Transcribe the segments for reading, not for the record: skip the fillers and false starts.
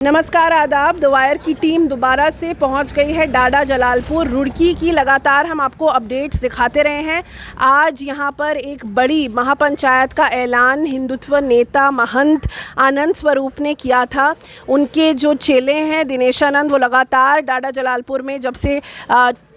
नमस्कार, आदाब। The wire की टीम दोबारा से पहुंच गई है डाडा जलालपुर रुड़की की। लगातार हम आपको अपडेट्स दिखाते रहे हैं। आज यहां पर एक बड़ी महापंचायत का ऐलान हिंदुत्व नेता महंत आनंद स्वरूप ने किया था। उनके जो चेले हैं दिनेशानंद, वो लगातार डाडा जलालपुर में जब से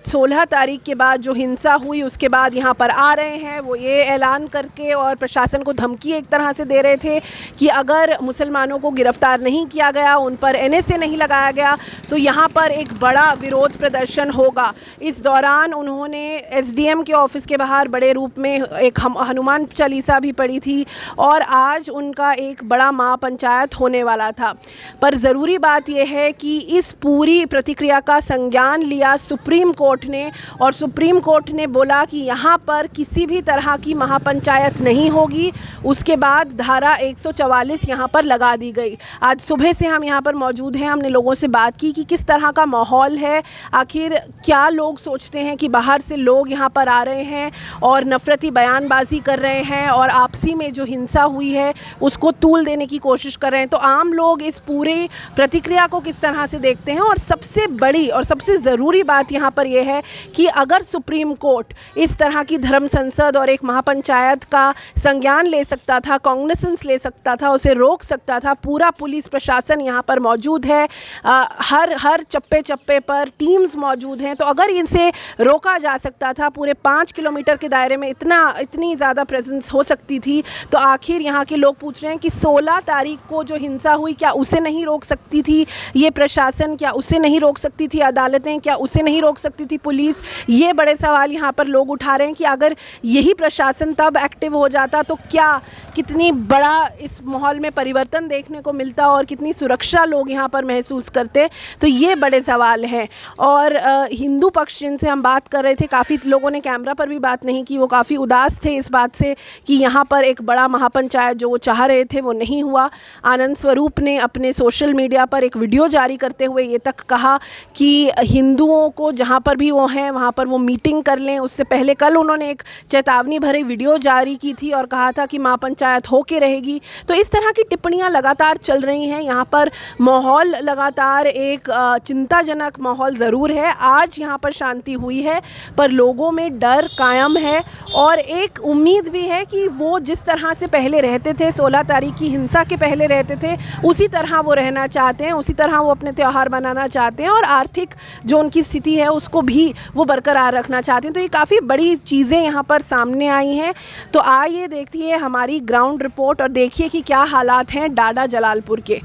16 तारीख के बाद जो हिंसा हुई उसके बाद यहाँ पर आ रहे हैं। वो ये ऐलान करके और प्रशासन को धमकी एक तरह से दे रहे थे कि अगर मुसलमानों को गिरफ्तार नहीं किया गया, उन पर NSA नहीं लगाया गया, तो यहाँ पर एक बड़ा विरोध प्रदर्शन होगा। इस दौरान उन्होंने SDM के ऑफिस के बाहर बड़े रूप में एक हनुमान चालीसा भी पढ़ी थी और आज उनका एक बड़ा महापंचायत होने वाला था। पर ज़रूरी बात यह है कि इस पूरी प्रतिक्रिया का संज्ञान लिया सुप्रीम कोर्ट ने, और सुप्रीम कोर्ट ने बोला कि यहाँ पर किसी भी तरह की महापंचायत नहीं होगी। उसके बाद धारा 144 यहाँ पर लगा दी गई। आज सुबह से हम यहाँ पर मौजूद हैं। हमने लोगों से बात की कि किस तरह का माहौल है, आखिर क्या लोग सोचते हैं कि बाहर से लोग यहाँ पर आ रहे हैं और नफ़रती बयानबाजी कर रहे हैं और आपसी में जो हिंसा हुई है उसको तूल देने की कोशिश कर रहे हैं। तो आम लोग इस पूरे प्रतिक्रिया को किस तरह से देखते हैं। और सबसे बड़ी और सबसे ज़रूरी बात यहाँ पर यह है कि अगर सुप्रीम कोर्ट इस तरह की धर्म संसद और एक महापंचायत का संज्ञान ले सकता था, कॉग्निसेंस ले सकता था, उसे रोक सकता था, पूरा पुलिस प्रशासन यहाँ पर मौजूद है, हर चप्पे चप्पे पर टीम्स मौजूद हैं, तो अगर इनसे रोका जा सकता था, पूरे 5 किलोमीटर के दायरे में इतनी ज़्यादा प्रेजेंस हो सकती थी, तो आखिर यहाँ के लोग पूछ रहे हैं कि 16 तारीख को जो हिंसा हुई क्या उसे नहीं रोक सकती थी ये प्रशासन, क्या उसे नहीं रोक सकती थी अदालतें, क्या उसे नहीं रोक सकती थी पुलिस। ये बड़े सवाल यहाँ पर लोग उठा रहे हैं कि अगर यही प्रशासन तब एक्टिव हो जाता तो क्या कितनी बड़ा इस माहौल में परिवर्तन देखने को मिलता और कितनी सुरक्षा लोग यहाँ पर महसूस करते। तो ये बड़े सवाल हैं। और हिंदू पक्ष जिनसे हम बात कर रहे थे, काफ़ी लोगों ने कैमरा पर भी बात नहीं की, वो काफ़ी उदास थे इस बात से कि यहाँ पर एक बड़ा महापंचायत जो वो चाह रहे थे वो नहीं हुआ। आनंद स्वरूप ने अपने सोशल मीडिया पर एक वीडियो जारी करते हुए ये तक कहा कि हिंदुओं को जहाँ पर भी वो हैं वहाँ पर वो मीटिंग कर लें। उससे पहले कल उन्होंने एक चेतावनी भरी वीडियो जारी की थी और कहा था कि महापंचायत होके रहेगी। तो इस तरह की टिप्पणियाँ लगातार चल रही हैं। यहाँ पर माहौल लगातार एक चिंताजनक माहौल ज़रूर है। आज यहाँ पर शांति हुई है पर लोगों में डर कायम है और एक उम्मीद भी है कि वो जिस तरह से पहले रहते थे, 16 तारीख की हिंसा के पहले रहते थे, उसी तरह वो रहना चाहते हैं, उसी तरह वो अपने त्यौहार मनाना चाहते हैं और आर्थिक जो उनकी स्थिति है उसको भी वो बरकरार रखना चाहते हैं। तो ये काफ़ी बड़ी चीज़ें यहाँ पर सामने आई हैं। तो आइए देखिए हमारी ग्राउंड रिपोर्ट और देखिए कि क्या हालात हैं डाडा जलालपुर के।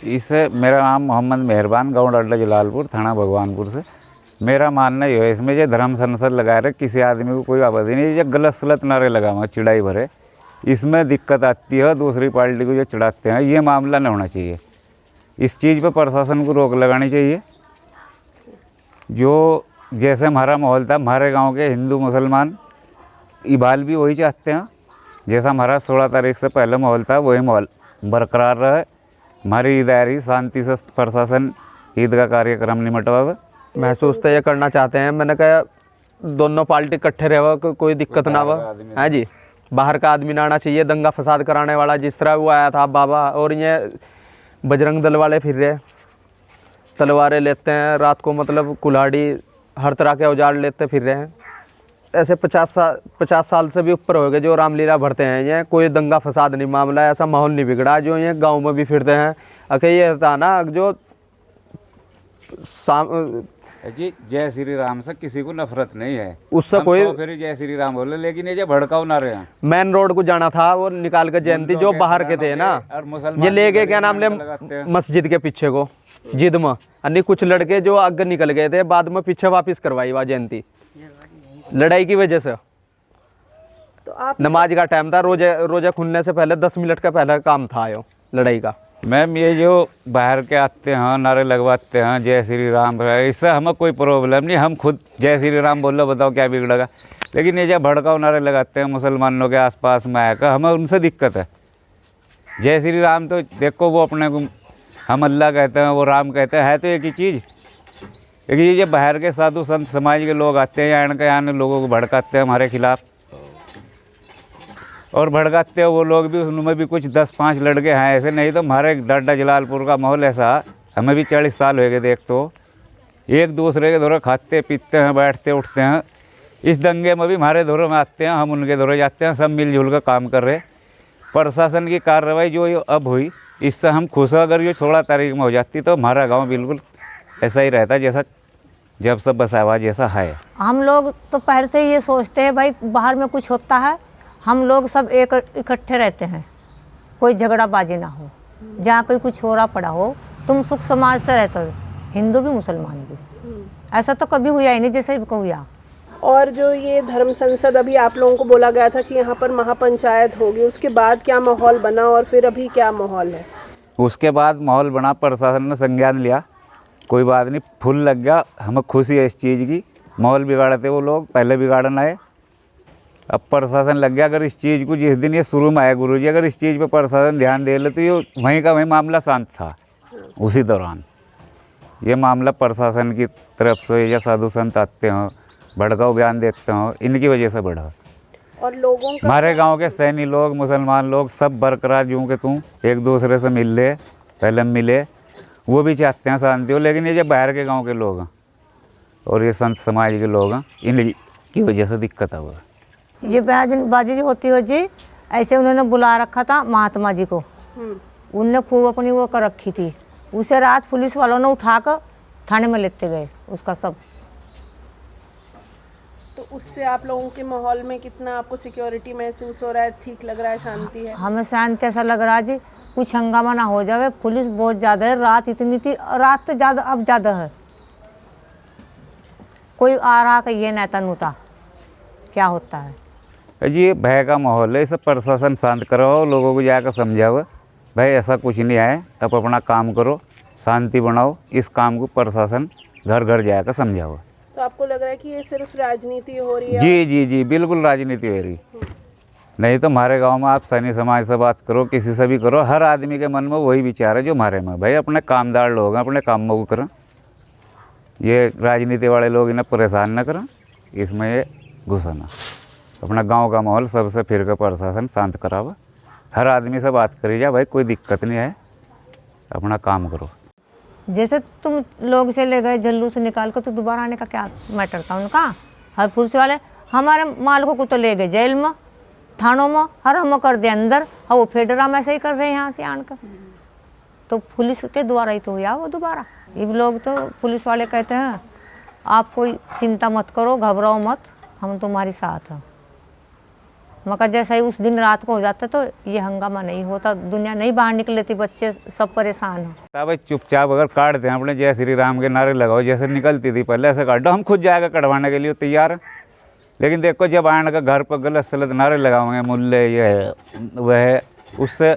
मेरा नाम मोहम्मद मेहरबान, गाँव डाडा जलालपुर, थाना भगवानपुर से। मेरा मानना ये है इसमें जो धर्म संसद लगा रहे किसी आदमी को कोई आपत्ति नहीं, ये गलत सलत नारे लगा चिड़ाई भरे, इसमें दिक्कत आती है। दूसरी पार्टी को जो चिढ़ाते हैं ये मामला नहीं होना चाहिए। इस चीज़ पर प्रशासन को रोक लगानी चाहिए। जो जैसे हमारा माहौल था, हमारे गांव के हिंदू मुसलमान इबाल भी वही चाहते हैं, जैसा हमारा 16 तारीख से पहले माहौल था वही माहौल बरकरार रहे। हमारी ईद आ रही शांति से प्रशासन ईद का कार्यक्रम निमटवावे। महसूस तो ये करना चाहते हैं। मैंने कहा दोनों पार्टी इकट्ठे रहे, कोई दिक्कत ना हो है जी। बाहर का आदमी ना आना चाहिए दंगा फसाद कराने वाला, जिस तरह वो आया था बाबा। और ये बजरंग दल वाले फिर रहे, तलवारें लेते हैं रात को, मतलब कुल्हाड़ी हर तरह के औजार लेते फिर रहे हैं। ऐसे 50 साल से भी ऊपर हो गए जो रामलीला भरते हैं। ये कोई दंगा फसाद नहीं मामला, ऐसा माहौल नहीं बिगड़ा। जो ये गांव में भी फिरते हैं, अके ये था ना जो जी जय श्री राम से किसी को नफरत नहीं है, उससे कोई फिर जय श्री राम बोले, लेकिन ये जो भड़काऊ ना रहे हैं। मेन रोड को जाना था वो निकाल कर जयंती जो बाहर के थे ना, ये ले गए क्या नाम ले मस्जिद के पीछे को जिद में। अन्य कुछ लड़के जो आगे निकल गए थे, बाद में पीछे वापस करवाई वह जयंती लड़ाई की वजह से। तो आप नमाज का टाइम था, रोजा खुलने से पहले 10 मिनट का पहले काम था यो लड़ाई का। मैम ये जो बाहर के आते हैं नारे लगवाते हैं जय श्री राम, इससे हमें कोई प्रॉब्लम नहीं, हम खुद जय श्री राम बोल लो, बताओ क्या बिगड़ेगा। लेकिन ये जब भड़काऊ नारे लगाते हैं मुसलमानों के आसपास में आकर, हमें उनसे दिक्कत है। जय श्री राम तो देखो वो अपने को हम अल्लाह कहते हैं, वो राम कहते हैं, है तो एक ही चीज़। लेकिन ये जब बाहर के साधु संत समाज के लोग आते हैं यहाँ लोगों को भड़काते हैं हमारे खिलाफ, और भड़काते हैं वो लोग भी, उनमें भी कुछ 10-5 लड़के हैं ऐसे। नहीं तो हमारे डाडा जलालपुर का माहौल ऐसा हमें भी 40 साल हो गए देख तो एक दूसरे के दौरे खाते पीते हैं, बैठते उठते हैं। इस दंगे में भी हमारे दौरे में आते हैं, हम उनके दौरे जाते हैं, सब मिलजुल कर काम कर रहे। प्रशासन की कार्रवाई जो ये अब हुई इससे हम खुश हैं। अगर ये 16 तारीख में हो जाती तो हमारा गांव बिल्कुल ऐसा ही रहता जैसा जब सब बसावा जैसा है। हम लोग तो पहले से ये सोचते हैं भाई बाहर में कुछ होता है हम लोग सब एक इकट्ठे रहते हैं, कोई झगड़ाबाजी ना हो, जहाँ कोई कुछ हो रहा पड़ा हो तुम सुख समाज से रहते हो, हिंदू भी मुसलमान भी। ऐसा तो कभी हुआ ही नहीं जैसे को हुआ। और जो ये धर्म संसद अभी आप लोगों को बोला गया था कि यहाँ पर महापंचायत होगी, उसके बाद क्या माहौल बना और फिर अभी क्या माहौल है? उसके बाद माहौल बना, प्रशासन ने संज्ञान लिया, कोई बात नहीं, फूल लग गया, हमें खुशी है इस चीज़ की। माहौल बिगाड़े थे वो लोग, पहले बिगाड़न आए, अब प्रशासन लग गया। अगर इस चीज़ को जिस दिन ये शुरू में आया गुरुजी, अगर इस चीज़ पर प्रशासन ध्यान दे ले तो ये वहीं का वहीं मामला शांत था। उसी दौरान ये मामला प्रशासन की तरफ से या साधु संत आते हों, भड़काऊ बयान देते हों, इनकी वजह से बढ़ा। और लोगों का हमारे गांव के सैनी लोग, मुसलमान लोग सब बरकरार यूँ के तू एक दूसरे से मिल ले, पहले मिले, वो भी चाहते हैं शांति हो। लेकिन ये जो बाहर के गांव के लोग हैं और ये संत समाज के लोग हैं, इनकी वजह से दिक्कत हुआ। ये बाजी जो होती हो जी, ऐसे उन्होंने बुला रखा था महात्मा जी को, उनने खूब अपनी वो कर रखी थी। उसे रात पुलिस वालों ने उठाकर थाने में लेते गए उसका सब। तो उससे आप लोगों के माहौल में कितना आपको सिक्योरिटी महसूस हो रहा है? ठीक लग रहा है, शांति है? हमें शांति ऐसा लग रहा है जी, कुछ हंगामा ना हो जाए। पुलिस बहुत ज़्यादा है, रात इतनी थी, रात तो ज़्यादा अब ज़्यादा है। कोई आ रहा कहिए नेता नूता क्या होता है जी, ये भय का माहौल है, इसे प्रशासन शांत कराओ, लोगों को जाकर समझाओ भाई ऐसा कुछ नहीं है, अब अपना काम करो, शांति बनाओ। इस काम को प्रशासन घर घर जाकर समझाओ। तो आपको लग रहा है कि ये सिर्फ राजनीति हो रही है? जी जी जी, बिल्कुल राजनीति हो रही। नहीं तो हमारे गांव में आप सैनी समाज से बात करो, किसी से भी करो, हर आदमी के मन में वही विचार है जो हमारे में, भाई अपने कामदार लोग हैं, अपने काम को करें, ये राजनीति वाले लोग इन्हें परेशान न करें, इसमें ये घुसना। अपना गांव का माहौल सबसे फिर कर प्रशासन शांत करावा, हर आदमी से बात करी जा, भाई कोई दिक्कत नहीं है, अपना काम करो। जैसे तुम लोग से ले गए जल्लू से निकाल कर, तो दोबारा आने का क्या मैटर था उनका? हर पुलिस वाले हमारे मालिकों को तो ले गए जेल में, थानों में, हर हम कर दे अंदर, हाँ वो फेडरा में ऐसे ही कर रहे हैं यहाँ से आनकर। तो पुलिस के द्वारा ही तो हुआ वो दोबारा। ये लोग तो पुलिस वाले कहते हैं आप कोई चिंता मत करो, घबराओ मत, हम तुम्हारे साथ हैं। मगर जैसा ही उस दिन रात को हो जाता तो ये हंगामा नहीं होता, दुनिया नहीं बाहर निकल लेती, बच्चे सब परेशान हैं। भाई चुपचाप अगर काटते हैं अपने, जय श्री राम के नारे लगाओ, जैसे निकलती थी पहले ऐसे काट दो, हम खुद जाएगा कटवाने के लिए तैयार हैं। लेकिन देखो जब आने का घर पर गलत सलत नारे लगाओगे, मुल्ले ये है वह है, उससे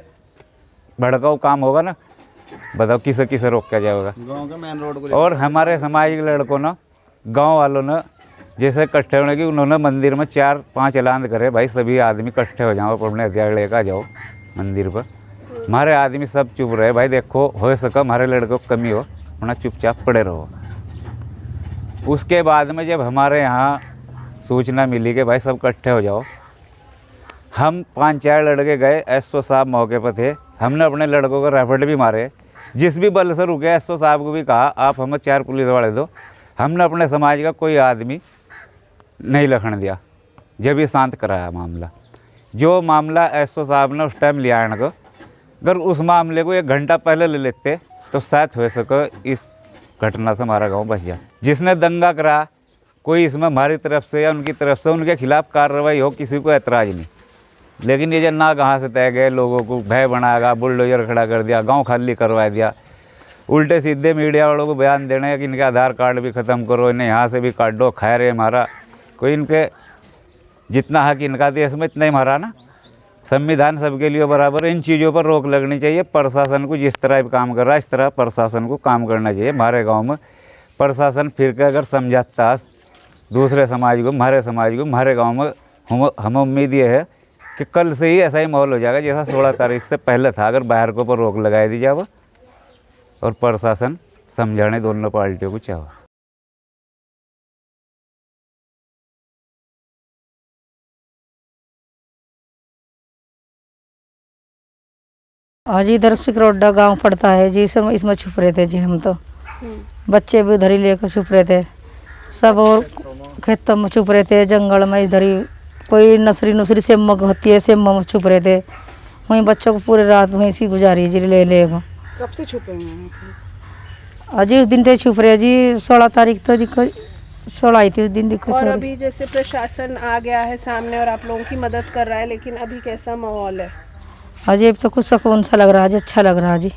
भड़काऊ काम होगा ना, बताओ किसे किसे रोक क्या जाएगा। गांव के मेन रोड को और हमारे समाज के लड़कों ने, गांव वालों ने जैसे इकट्ठे होने की, उन्होंने मंदिर में 4-5 ऐलान करे, भाई सभी आदमी इकट्ठे हो जाओ, अपने हथियार लेकर जाओ मंदिर पर। हमारे आदमी सब चुप रहे, भाई देखो हो सका हमारे लड़कों को कमी हो, अपना चुपचाप पड़े रहो। उसके बाद में जब हमारे यहाँ सूचना मिली कि भाई सब इकट्ठे हो जाओ, हम 5-4 लड़के गए, एसओ साहब मौके पर थे, हमने अपने लड़कों को रैफट भी मारे, जिस भी बल से रुके एसओ साहब को भी कहा आप हमें 4 पुलिस वाले दो। हमने अपने समाज का कोई आदमी नहीं लखन दिया, जब ये शांत कराया मामला। जो मामला एसओ साहब ने उस टाइम लिया इनको, अगर उस मामले को 1 घंटा पहले ले लेते तो शायद हो सके इस घटना से हमारा गांव बच जाए। जिसने दंगा करा, कोई इसमें हमारी तरफ से या उनकी तरफ से उनके खिलाफ कार्रवाई हो, किसी को ऐतराज़ नहीं। लेकिन ये ना कहाँ से तय गए, लोगों को भय बनाएगा, बुलडोजर खड़ा कर दिया, गांव खाली करवा दिया, उल्टे सीधे मीडिया वालों को बयान देने कि इनके आधार कार्ड भी ख़त्म करो, इन्हें यहाँ से भी काट दो, खैर है हमारा कोई, इनके जितना हक इनका देश में इतना ही हमारा ना। संविधान सबके लिए बराबर, इन चीज़ों पर रोक लगनी चाहिए। प्रशासन को जिस तरह भी काम कर रहा है इस तरह प्रशासन को काम करना चाहिए। हमारे गांव में प्रशासन फिर के अगर समझाता दूसरे समाज को, हमारे समाज को, हमारे गांव में हमें उम्मीद ये है कि कल से ही ऐसा ही माहौल हो जाएगा जैसा 16 तारीख से पहले था, अगर बाहर को पर रोक लगाई दी जाए और प्रशासन समझाने दोनों पार्टियों को चाहे। आज इधर सिकरोडा गांव पड़ता है जी, सब इसमें छुप रहे थे जी हम तो। बच्चे भी उधर ही लेकर छुप रहे थे सब, और खेतों में छुप रहे थे, जंगल में इधर ही कोई नसरी नुसरी सेमक होती है, सेम में छुप रहे थे। वहीं बच्चों को पूरी रात वहीं सी गुजारी जी ले लेगा। कब से छुपे हुए हैं? अजी उस दिन से छुप रहे जी, 16 तारीख तो दिक्कत 16 आई थी उस दिन दिक्कत। और अभी जैसे प्रशासन आ गया है सामने और आप लोगों की मदद कर रहा है, लेकिन अभी कैसा माहौल है? अजी अब तो कुछ सुकून सा लग रहा है जी, अच्छा लग रहा है जी।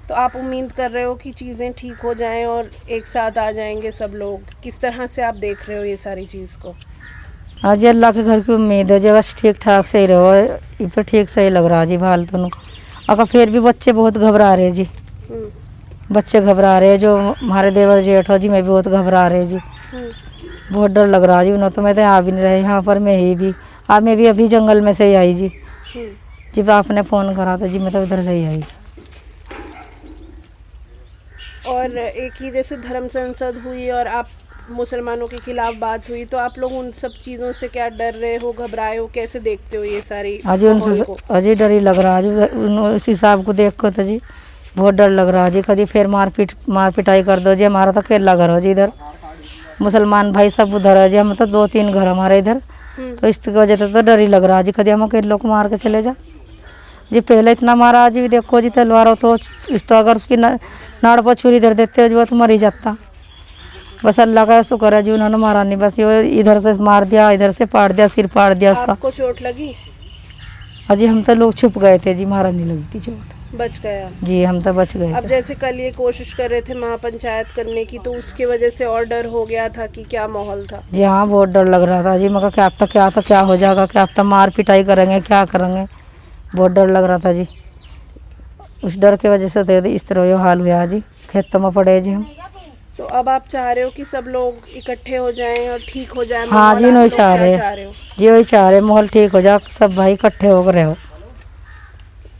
तो आप उम्मीद कर रहे हो कि चीज़ें ठीक हो जाएं और एक साथ आ जाएंगे सब लोग? किस तरह से आप देख रहे हो ये सारी चीज़ को? आज अल्लाह के घर की उम्मीद है जी, बस ठीक ठाक सही रहो। ये तो ठीक सही लग रहा है जी भाल तो। अगर फिर भी बच्चे बहुत घबरा रहे हैं जी, बच्चे घबरा रहे हैं, जो हमारे देवर जेठ हो जी मैं भी बहुत घबरा रहे जी। बहुत डर लग रहा है जी उन्हें तो। मैं तो आ भी नहीं रही यहाँ पर, मैं ही भी मैं भी अभी जंगल में से ही आई जी। जब आपने फ़ोन करा था जी मैं तो उधर से ही आई। और एक ही जैसे धर्म संसद हुई और आप मुसलमानों के खिलाफ बात हुई, तो आप लोग उन सब चीज़ों से क्या डर रहे हो, घबराए हो, कैसे देखते हो ये सारी? अजी उनसे अजी डर ही लग रहा है जी, उस हिसाब को देख कर तो जी बहुत डर लग रहा है जी। कभी फिर मार पिटाई कर दो जी। हमारा तो अकेला घर हो जी इधर, मुसलमान भाई सब उधर है जी, हम तो 2-3 घर हमारे इधर, तो इसकी वजह से तो डर ही लग रहा है जी। कभी हम अकेले को मार के चले जा जी। पहले इतना मारा जी, देखो जी तलवारों तो इस तो अगर उसकी नाड़ पर छुरी इधर देते हो जी वो तो मर ही जाता। बस अल्लाह का शुक्र है जी उन्होंने मारा नहीं, बस ये इधर से मार दिया, इधर से पाड़ दिया, सिर पाड़ दिया उसका। आपको चोट लगी? अजी हम तो लोग छुप गए थे जी, मारा नहीं लगी थी चोट। बच गया जी हम तो बच गए अब थे। जैसे कल ये कोशिश कर रहे थे महापंचायत करने की, तो उसकी वजह से और डर हो गया था कि क्या माहौल था? जी हाँ बहुत डर लग रहा था जी। मगर क्या हो जाएगा, क्या अब तक मार पिटाई करेंगे, क्या करेंगे, बहुत डर लग रहा था जी। उस डर की वजह से तो इस तरह ये हाल हुआ जी, खेतों में पड़े जी हम। तो अब आप चाह रहे हो कि सब लोग इकट्ठे हो जाएं और ठीक हो जाए? हाँ जी वही चाह रहे जी, वही चाह रहे माहौल ठीक हो जाए, सब भाई इकट्ठे हो रहे हो,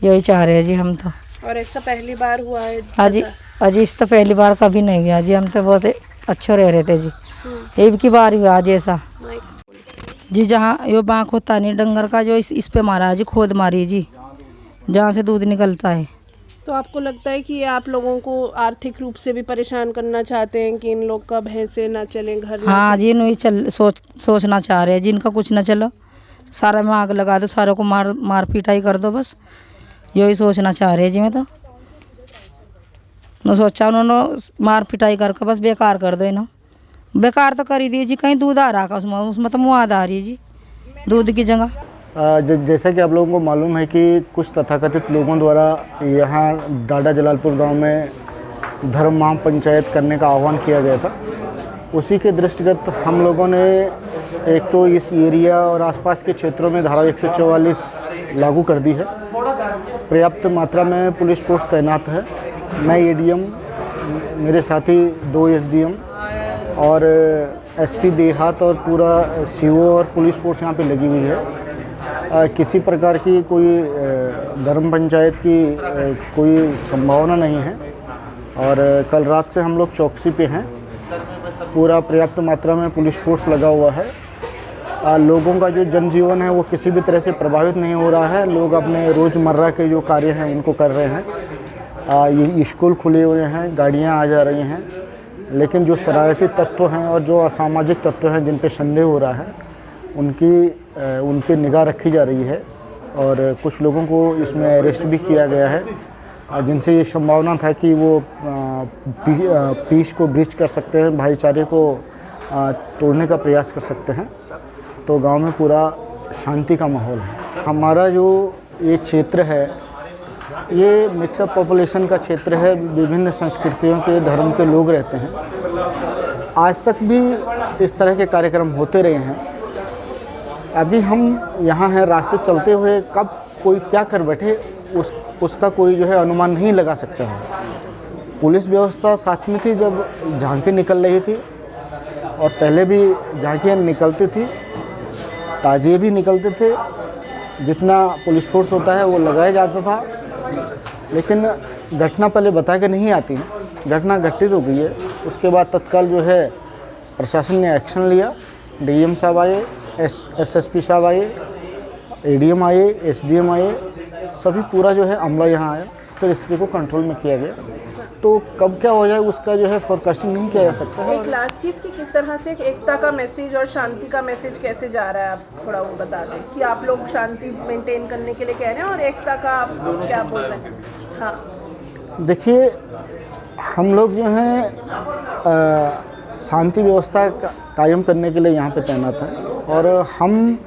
यही चाह रहे हैं जी हम तो। और ऐसा पहली बार हुआ है? अजी इस तो पहली बार कभी नहीं हुआ जी, हम तो बहुत अच्छे रह रहे थे जी। एक की बार हुआ आज ऐसा जी, जहाँ यो बाँक होता नहीं डंगर का, जो इस पे मारा जी, खोद मारी जी, जहाँ से दूध निकलता है। तो आपको लगता है कि ये आप लोगों को आर्थिक रूप से भी परेशान करना चाहते हैं कि इन लोग का भैंसे ना चलें, घर ना हाँ जी नहीं सोचना चाह रहे हैं जिनका कुछ ना चलो, सारा में आग लगा दो, सारों को मार पिटाई कर दो, बस यही सोचना चाह रहे हैं जी। मैं तो न सोचा उन्होंने मार पिटाई करके बस बेकार कर दो इन्हों, बेकार तो कर ही दिए जी। कहीं दूध आ रहा उसमें तो मुआद आ रही है जी दूध की जगह। जैसा कि आप लोगों को मालूम है कि कुछ तथाकथित लोगों द्वारा यहाँ डाडा जलालपुर गांव में धर्म महापंचायत करने का आह्वान किया गया था। उसी के दृष्टिगत हम लोगों ने एक तो इस एरिया और आसपास के क्षेत्रों में धारा 144 लागू कर दी है। पर्याप्त मात्रा में पुलिस फोर्स तैनात है। मैं एडीएम, मेरे साथी 2 एसडीएम और एसपी देहात और पूरा सीओ और पुलिस फोर्स यहाँ पे लगी हुई है। किसी प्रकार की कोई धर्म पंचायत की कोई संभावना नहीं है और कल रात से हम लोग चौकसी पे हैं। पूरा पर्याप्त मात्रा में पुलिस फोर्स लगा हुआ है। लोगों का जो जनजीवन है वो किसी भी तरह से प्रभावित नहीं हो रहा है। लोग अपने रोज़मर्रा के जो कार्य हैं उनको कर रहे हैं। ये स्कूल खुले हुए हैं, गाड़ियाँ आ जा रही हैं, लेकिन जो शरारती तत्व हैं और जो असामाजिक तत्व हैं जिन पे संदेह हो रहा है उन पे निगाह रखी जा रही है और कुछ लोगों को इसमें अरेस्ट भी किया गया है जिनसे ये संभावना था कि वो पीस को ब्रीच कर सकते हैं, भाईचारे को तोड़ने का प्रयास कर सकते हैं। तो गांव में पूरा शांति का माहौल है। हमारा जो ये क्षेत्र है ये मिक्सअप पॉपुलेशन का क्षेत्र है। विभिन्न संस्कृतियों के धर्म के लोग रहते हैं। आज तक भी इस तरह के कार्यक्रम होते रहे हैं। अभी हम यहाँ हैं, रास्ते चलते हुए कब कोई क्या कर बैठे उसका कोई जो है अनुमान नहीं लगा सकता है। पुलिस व्यवस्था साथ में थी जब झांकी निकल रही थी और पहले भी झांकियाँ निकलती थी, ताजिए भी निकलते थे। जितना पुलिस फोर्स होता है वो लगाया जाता था, लेकिन घटना पहले बता के नहीं आती है। घटना घटित हो गई है, उसके बाद तत्काल जो है प्रशासन ने एक्शन लिया। डीएम साहब आए, एसएसपी साहब आए, एडीएम आए, एसडीएम आए, सभी पूरा जो है अमला यहाँ आया, फिर स्थिति को कंट्रोल में किया गया। तो कब क्या हो जाए उसका जो है फोरकास्टिंग नहीं किया जा सकता है। एक लास्ट चीज़ कि किस तरह से एक एकता का मैसेज और शांति का मैसेज कैसे जा रहा है, आप थोड़ा वो बता दें कि आप लोग शांति मेंटेन करने के लिए कह रहे हैं और एकता का आप क्या बोल रहे हैं। हाँ देखिए, हम लोग जो हैं शांति व्यवस्था कायम करने के लिए यहाँ पे तैनात हैं और हम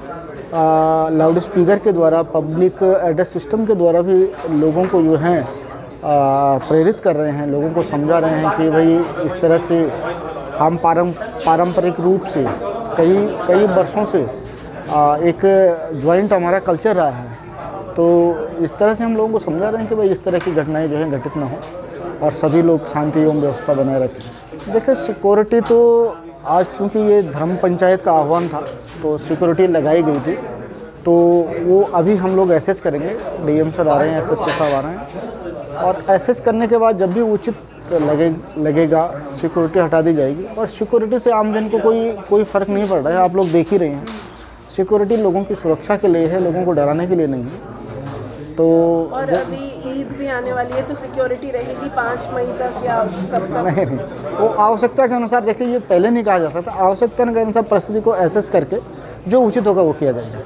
लाउड स्पीकर के द्वारा, पब्लिक एड्रेस सिस्टम के द्वारा भी लोगों को जो है प्रेरित कर रहे हैं, लोगों को समझा रहे हैं कि भाई इस तरह से हम पारंपरिक रूप से कई वर्षों से एक ज्वाइंट हमारा कल्चर रहा है। तो इस तरह से हम लोगों को समझा रहे हैं कि भाई इस तरह की घटनाएं जो हैं घटित ना हो और सभी लोग शांति एवं व्यवस्था बनाए रखें। देखिए, सिक्योरिटी तो आज चूँकि ये धर्म पंचायत का आह्वान था तो सिक्योरिटी लगाई गई थी, तो वो अभी हम लोग एसेस करेंगे। डीएम सर आ रहे हैं, एसएसपी साहब आ रहे हैं और एसेस करने के बाद जब भी उचित लगेगा सिक्योरिटी हटा दी जाएगी। और सिक्योरिटी से आम जन को कोई फ़र्क नहीं पड़ रहा है, आप लोग देख ही रहे हैं। सिक्योरिटी लोगों की सुरक्षा के लिए है, लोगों को डराने के लिए नहीं है। तो और अभी ईद भी आने वाली है तो सिक्योरिटी रहेगी 5 मई तक या कब तक? नहीं, वो आवश्यकता के अनुसार, देखिए ये पहले नहीं कहा जा सकता, आवश्यकता के अनुसार परिस्थिति को एसेस करके जो उचित होगा वो किया जाएगा।